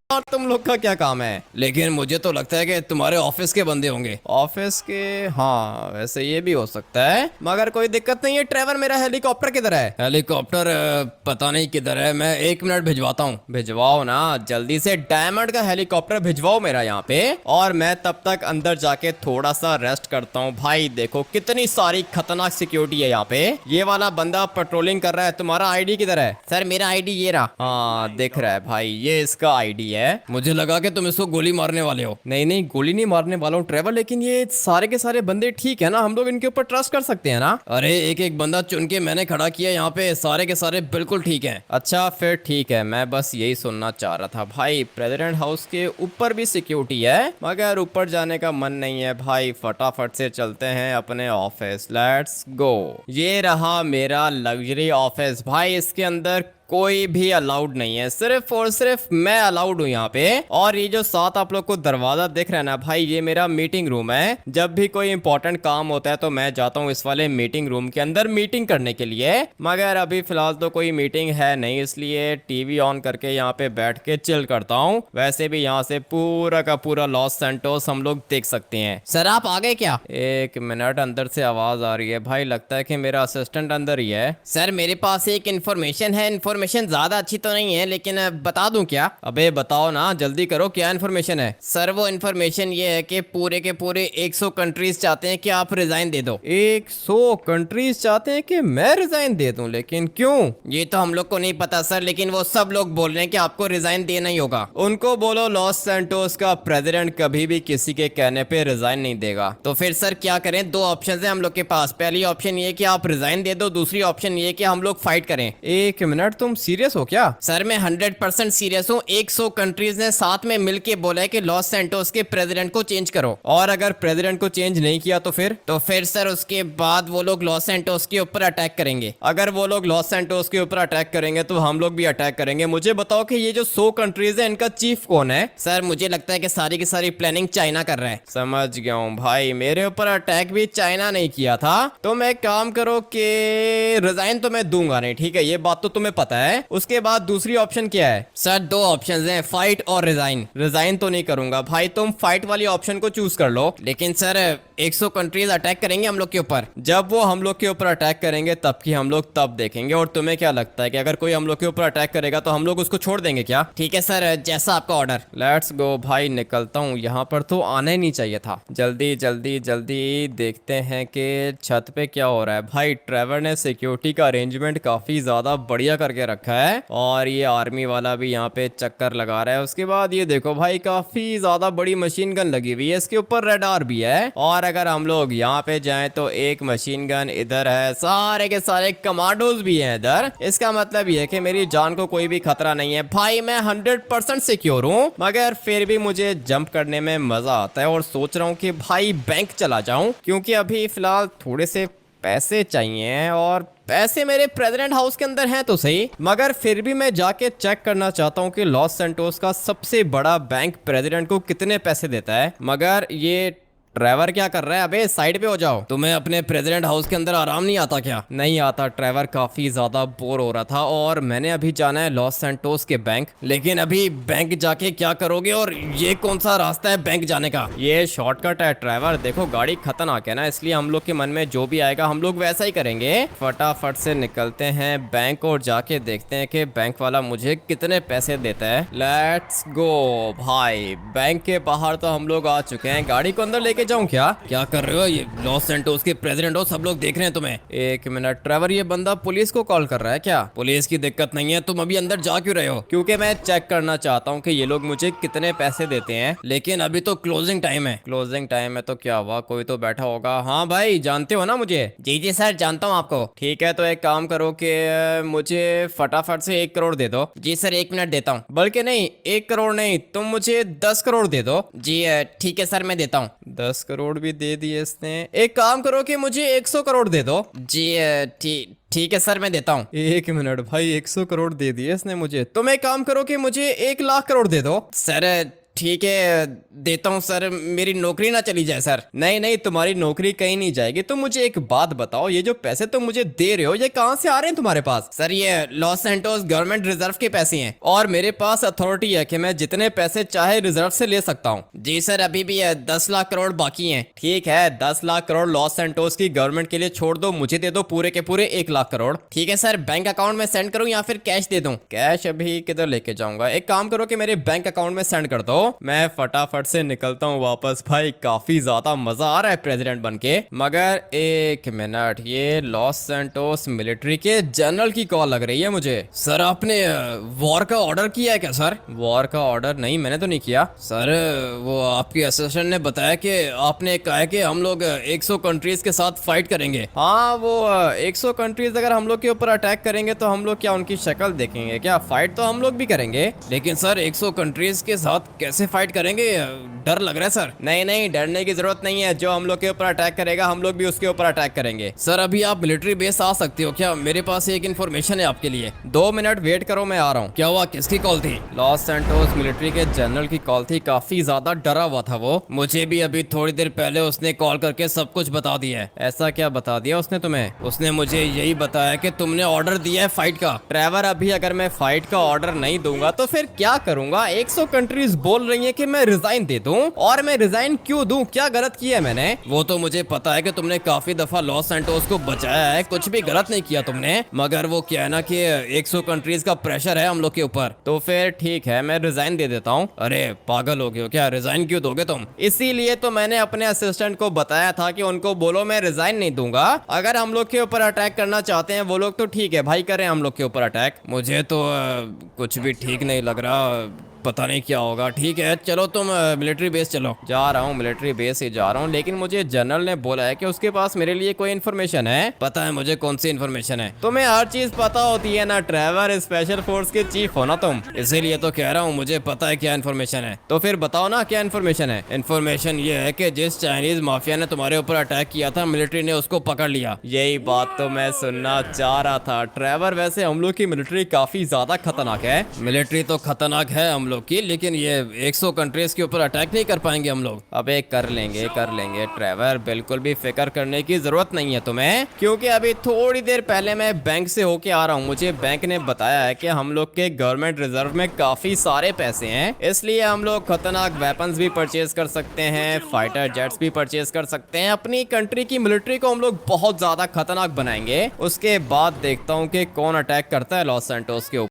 और तुम लोग का क्या काम है? लेकिन मुझे तो लगता है कि तुम्हारे ऑफिस के बंदे होंगे। ऑफिस के? हाँ वैसे ये भी हो सकता है, मगर कोई दिक्कत नहीं है। ट्रेवर, मेरा हेलीकॉप्टर किधर है? हेलीकॉप्टर पता नहीं किधर है, मैं 1 मिनट भिजवाता हूँ। भिजवाओ ना जल्दी से, डायमंड का हेलीकॉप्टर भिजवाओ मेरा यहाँ पे। और मैं तब तक अंदर जाके थोड़ा सा रेस्ट करता हूँ। भाई देखो कितनी सारी खतरनाक सिक्योरिटी है यहाँ पे। ये वाला बंदा पेट्रोलिंग कर रहा है। तुम्हारा आईडी किधर है? सर मेरा आईडी ये रहा। हाँ दिख रहा है भाई, ये इसका आईडी है। मुझे लगा कि तुम इसको गोली मारने वाले हो। नहीं नहीं, गोली नहीं मारने वाला हूँ ट्रेवर, लेकिन ये सारे के सारे बंदे ठीक है ना? हम लोग इनके ऊपर ट्रस्ट कर सकते हैं ना? अरे एक एक बंदा चुन के मैंने खड़ा किया यहाँ पे, सारे के सारे बिल्कुल ठीक हैं। अच्छा फिर ठीक है, मैं बस यही सुनना चाह रहा था। भाई प्रेसिडेंट हाउस के ऊपर भी सिक्योरिटी है, मगर ऊपर जाने का मन नहीं है भाई। फटाफट से चलते हैं अपने ऑफिस, लेट्स गो। ये रहा मेरा लग्जरी ऑफिस। भाई इसके अंदर कोई भी अलाउड नहीं है, सिर्फ और सिर्फ मैं अलाउड हूँ यहाँ पे। और ये जो साथ आप लोग को दरवाजा दिख रहा है ना भाई, ये मेरा मीटिंग रूम है। जब भी कोई इंपॉर्टेंट काम होता है तो मैं जाता हूँ इस वाले मीटिंग रूम के अंदर मीटिंग करने के लिए। मगर अभी फिलहाल तो कोई मीटिंग है नहीं, इसलिए टीवी ऑन करके यहाँ पे बैठ के चिल करता हूँ। वैसे भी यहाँ से पूरा का पूरा लॉस सैंटोस हम लोग देख सकते हैं। सर आप आ गए क्या? 1 मिनट, अंदर से आवाज आ रही है भाई, लगता है कि मेरा असिस्टेंट अंदर ही है। सर मेरे पास एक इन्फॉर्मेशन है। इन्फॉर्मेशन ज्यादा अच्छी तो नहीं है, लेकिन बता दूं क्या? अबे बताओ ना, जल्दी करो, क्या इन्फॉर्मेशन है? सर वो इन्फॉर्मेशन ये है कि पूरे के पूरे 100 कंट्रीज चाहते हैं कि आप रिजाइन दे दो। 100 कंट्रीज चाहते हैं कि मैं रिजाइन दे दूं? लेकिन क्यों? ये तो हम लोग को नहीं पता सर, लेकिन वो सब लोग बोल रहे हैं कि आपको रिजाइन देना ही होगा। उनको बोलो लॉस सैंटोस का प्रेसिडेंट कभी भी किसी के कहने पे रिजाइन नहीं देगा। तो फिर सर क्या करें? 2 ऑप्शन है हम लोग के पास। पहली ऑप्शन ये कि आप रिजाइन दे दो, दूसरी ऑप्शन ये कि हम लोग फाइट करें। 1 मिनट, तुम सीरियस हो क्या? सर मैं 100% सीरियस हूँ। 100 कंट्रीज ने साथ में मिलके बोला है कि लॉस सैंटोस के प्रेसिडेंट को चेंज करो। और अगर प्रेसिडेंट को चेंज नहीं किया तो फिर सर उसके बाद वो लोग लॉस सैंटोस के ऊपर अटैक करेंगे। अगर वो लोग लॉस सैंटोस के ऊपर अटैक करेंगे तो हम लोग भी अटैक करेंगे। मुझे बताओ कि ये जो 100 कंट्रीज है इनका चीफ कौन है? सर मुझे लगता है कि सारी की सारी प्लानिंग चाइना कर रहा है। समझ गया हूँ भाई, मेरे ऊपर अटैक भी चाइना नहीं किया था। तो मैं काम करो कि रिजाइन तो मैं दूंगा नहीं, ठीक है? ये बात तो तुम्हें पता है। उसके बाद दूसरी ऑप्शन क्या है? सर 2 ऑप्शन हैं, फाइट और रिजाइन। रिजाइन तो नहीं करूंगा भाई, तुम फाइट वाली ऑप्शन को चूज कर लो। लेकिन सर 100 कंट्रीज अटैक करेंगे हम लोग के ऊपर। जब वो हम लोग के ऊपर अटैक करेंगे तब की हम लोग तब देखेंगे। और तुम्हें क्या लगता है कि अगर कोई हम लोग के ऊपर अटैक करेगा तो हम लोग उसको छोड़ देंगे क्या? ठीक है सर, जैसा आपका ऑर्डर। लेट्स गो भाई, निकलता हूँ। यहाँ पर तो आना ही नहीं चाहिए था। जल्दी जल्दी जल्दी देखते हैं कि छत पे क्या हो रहा है। भाई ट्रेवर ने सिक्योरिटी का अरेंजमेंट काफी ज्यादा बढ़िया करके रखा है, और ये आर्मी वाला भी यहाँ पे चक्कर लगा रहा है। उसके बाद ये देखो भाई, काफी ज्यादा बड़ी मशीन गन लगी हुई है, इसके ऊपर रडार भी है। और अगर हम लोग यहाँ पे जाएं तो एक मशीन गन इधर है, सारे के सारे कमांडोज भी हैं इधर। इसका मतलब ये है कि मेरी जान को कोई भी खतरा नहीं है। भाई मैं 100% सिक्योर हूँ, मगर फिर भी मुझे जंप करने में मजा आता है। और सोच रहा हूँ कि भाई बैंक चला जाऊं, क्योंकि अभी फिलहाल थोड़े से पैसे चाहिए। और पैसे मेरे प्रेसिडेंट हाउस के अंदर हैं तो सही, मगर फिर भी मैं जाके चेक करना चाहता हूँ कि लॉस सैंटोस का सबसे बड़ा बैंक प्रेसिडेंट को कितने पैसे देता है। मगर ये ट्रेवर क्या कर रहा है? अबे साइड पे हो जाओ। तुम्हें अपने प्रेसिडेंट हाउस के अंदर आराम नहीं आता क्या? नहीं आता। ट्रेवर काफी ज्यादा बोर हो रहा था, और मैंने अभी जाना है लॉस सैंटोस के बैंक। लेकिन अभी बैंक जाके क्या करोगे? और ये कौन सा रास्ता है बैंक जाने का? ये शॉर्टकट है ट्रेवर। देखो गाड़ी खतरनाक है ना, इसलिए हम लोग के मन में जो भी आएगा हम लोग वैसा ही करेंगे। फटाफट से निकलते हैं बैंक और जाके देखते हैं कि बैंक वाला मुझे कितने पैसे देता है। लेट्स गो भाई, बैंक के बाहर तो हम लोग आ चुके हैं। गाड़ी को अंदर लेके जाऊं क्या? क्या कर रहे हो? ये लॉस सैंटोस के प्रेसिडेंट हो, सब लोग देख रहे हैं तुम्हें। 1 मिनट ट्रेवर, ये बंदा पुलिस को कॉल कर रहा है क्या? पुलिस की दिक्कत नहीं है, तुम अभी अंदर जा क्यों रहे हो? क्योंकि मैं चेक करना चाहता हूँ कि ये लोग मुझे कितने पैसे देते हैं। लेकिन अभी तो क्लोजिंग टाइम है। क्लोजिंग टाइम है तो क्या हुआ, कोई तो बैठा होगा। हाँ भाई जानते हो ना मुझे? जी जी सर जानता हूँ आपको। ठीक है, तो एक काम करो कि मुझे फटाफट से 1 करोड़ दे दो। जी सर 1 मिनट देता हूँ। बल्कि नहीं, 1 करोड़ नहीं, तुम मुझे 10 करोड़ दे दो। जी ठीक है सर, मैं देता हूँ। 10 करोड़ भी दे दिए इसने। एक काम करो कि मुझे 100 करोड़ दे दो। जी ठीक है सर, मैं देता हूँ। 1 मिनट भाई, 100 करोड़ दे दिए इसने मुझे। तुम एक काम करो कि मुझे 1 लाख करोड़ दे दो। सर ठीक है, देता हूँ सर। मेरी नौकरी ना चली जाए सर। नहीं नहीं, तुम्हारी नौकरी कहीं नहीं जाएगी। तुम मुझे एक बात बताओ, ये जो पैसे तुम मुझे दे रहे हो ये कहाँ से आ रहे हैं तुम्हारे पास? सर ये लॉस सैंटोस गवर्नमेंट रिजर्व के पैसे हैं और मेरे पास अथॉरिटी है कि मैं जितने पैसे चाहे रिजर्व से ले सकता हूँ। जी सर, अभी भी 10 लाख करोड़ बाकी हैं। ठीक है, 10 लाख करोड़ लॉस सैंटोस की गवर्नमेंट के लिए छोड़ दो, मुझे दे दो पूरे के पूरे 1 लाख करोड़। ठीक है सर, बैंक अकाउंट में सेंड करूँ या फिर कैश दे दूं? कैश अभी किधर लेके जाऊंगा? एक काम करो कि मेरे बैंक अकाउंट में सेंड कर दो, मैं फटाफट से निकलता हूँ वापस। भाई काफी ज्यादा मजा आ रहा है प्रेसिडेंट बनके। मगर एक मिनट, ये लॉस सैंटोस मिलिट्री के जनरल की कॉल लग रही है मुझे। सर आपने वॉर का ऑर्डर किया है क्या? सर वॉर का ऑर्डर नहीं, मैंने तो नहीं किया सर। वो आपके असिस्टेंट ने बताया कि आपने कहा है कि हम लोग 100 कंट्रीज के साथ फाइट करेंगे। हाँ, वो 100 कंट्रीज अगर हम लोग के ऊपर अटैक करेंगे तो हम लोग क्या उनकी शक्ल देखेंगे क्या? फाइट तो हम लोग भी करेंगे, लेकिन सर 100 कंट्रीज के साथ कैसे फाइट करेंगे? डर लग रहा है सर। नहीं नहीं, डरने की जरूरत नहीं है। जो हम लोग के ऊपर अटैक करेगा हम लोग भी उसके ऊपर अटैक करेंगे। सर अभी आप मिलिट्री बेस आ सकते हो क्या? मेरे पास एक इन्फॉर्मेशन है आपके लिए। 2 मिनट वेट करो, मैं आ रहा हूँ। क्या हुआ, किसकी कॉल थी? लॉस सैंटोस मिलिट्री के जनरल की कॉल थी। काफी ज्यादा डरा हुआ था वो। मुझे भी अभी थोड़ी देर पहले उसने कॉल करके सब कुछ बता दिया है। ऐसा क्या बता दिया उसने तुम्हें? उसने मुझे यही बताया कि तुमने ऑर्डर दिया है फाइट का। ट्रेवर, अभी अगर मैं फाइट का ऑर्डर नहीं दूंगा तो फिर क्या करूंगा? 100 कंट्रीज बोल रही है कि मैं रिजाइन दे दूं, और मैं रिजाइन क्यों दूं? क्या गलत किया है मैंने? वो तो मुझे पता है कि तुमने काफी दफा लॉस सैंटोस को बचाया है, कुछ भी गलत नहीं किया तुमने। मगर वो क्या है ना कि 100 कंट्रीज का प्रेशर है हम लोग के ऊपर। तो फिर ठीक है, मैं रिजाइन दे देता हूँ। अरे पागल हो गए हो क्या? रिजाइन क्यों दोगे तुम? इसीलिए तो मैंने अपने असिस्टेंट को बताया था कि उनको बोलो मैं रिजाइन नहीं दूंगा। अगर हम लोग के ऊपर अटैक करना चाहते हैं वो लोग तो ठीक है भाई, करें हम लोग के ऊपर अटैक। मुझे तो कुछ भी ठीक नहीं लग रहा, पता नहीं क्या होगा। ठीक है चलो, तुम मिलिट्री बेस चलो। जा रहा हूँ, मिलिट्री बेस ही जा रहा हूँ। लेकिन मुझे जनरल ने बोला है कि उसके पास मेरे लिए कोई इन्फॉर्मेशन है। पता है मुझे कौन सी इन्फॉर्मेशन है। तुम्हें हर चीज पता होती है ना ट्रेवर, स्पेशल फोर्स के चीफ हो ना तुम, इसीलिए तो कह रहा हूँ मुझे पता है क्या इन्फॉर्मेशन है। तो फिर बताओ ना क्या इन्फॉर्मेशन है। इन्फॉर्मेशन ये है कि जिस चाइनीज माफिया ने तुम्हारे ऊपर अटैक किया था मिलिट्री ने उसको पकड़ लिया। यही बात तो मैं सुनना चाह रहा था ट्रेवर। वैसे हम लोग की मिलिट्री काफी ज्यादा खतरनाक है। मिलिट्री तो खतरनाक है हम लोग की, लेकिन ये 100 कंट्रीज के ऊपर अटैक नहीं कर पाएंगे हम लोग। अबे कर लेंगे ट्रेवर, बिल्कुल भी फिक्र करने की जरूरत नहीं है तुम्हें, क्योंकि अभी थोड़ी देर पहले मैं बैंक से होके आ रहा हूँ। मुझे बैंक ने बताया है कि हम लोग के गवर्नमेंट रिजर्व में काफी सारे पैसे हैं, इसलिए हम लोग खतरनाक वेपन्स भी परचेज कर सकते हैं, फाइटर जेट्स भी परचेज कर सकते हैं। अपनी कंट्री की मिलिट्री को हम लोग बहुत ज्यादा खतरनाक बनाएंगे। उसके बाद देखता हूँ कि कौन अटैक करता है लॉस सैंटोस के ऊपर।